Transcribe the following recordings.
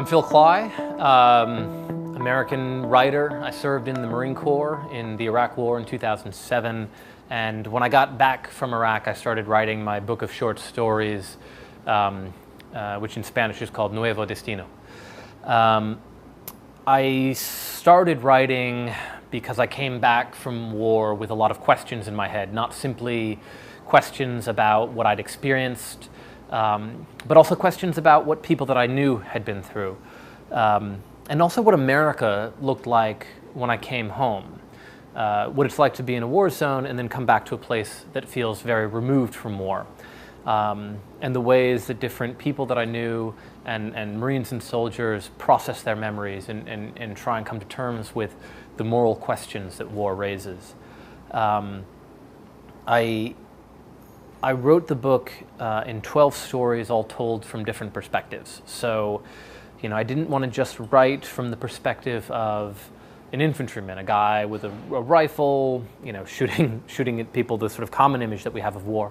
Phil Klay, American writer. I served in the Marine Corps in the Iraq War in 2007, and when I got back from Iraq, I started writing my book of short stories, which in Spanish is called Nuevo Destino. I started writing because I came back from war with a lot of questions in my head, not simply questions about what I'd experienced, but also questions about what people that I knew had been through, and also what America looked like when I came home, what it's like to be in a war zone and then come back to a place that feels very removed from war, and the ways that different people that I knew and Marines and soldiers process their memories and try and come to terms with the moral questions that war raises. I wrote the book in 12 stories, all told from different perspectives. So, I didn't want to just write from the perspective of an infantryman, a guy with a rifle, shooting at people, the sort of common image that we have of war.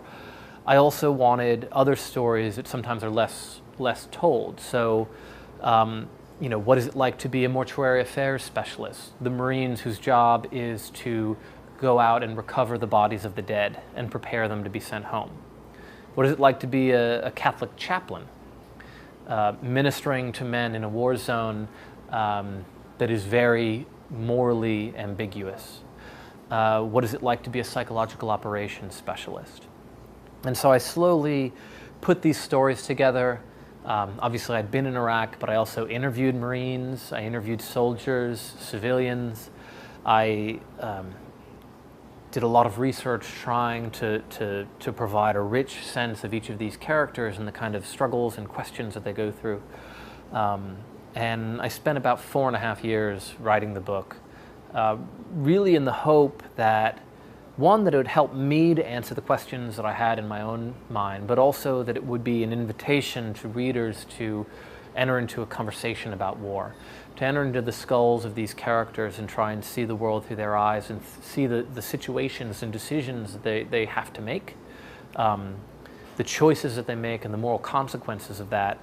I also wanted other stories that sometimes are less told. So, what is it like to be a mortuary affairs specialist? The Marines whose job is to go out and recover the bodies of the dead and prepare them to be sent home. What is it like to be a Catholic chaplain, ministering to men in a war zone that is very morally ambiguous? What is it like to be a psychological operations specialist? And so I slowly put these stories together. Obviously I'd been in Iraq, but I also interviewed Marines, I interviewed soldiers, civilians. I did a lot of research trying to provide a rich sense of each of these characters and the kind of struggles and questions that they go through. And I spent about 4.5 years writing the book, really in the hope that, one, that it would help me to answer the questions that I had in my own mind, but also that it would be an invitation to readers to enter into a conversation about war, to enter into the skulls of these characters and try and see the world through their eyes and see the situations and decisions that they have to make, the choices that they make and the moral consequences of that,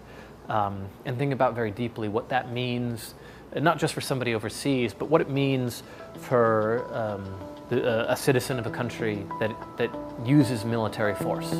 and think about very deeply what that means, not just for somebody overseas, but what it means for a citizen of a country that uses military force.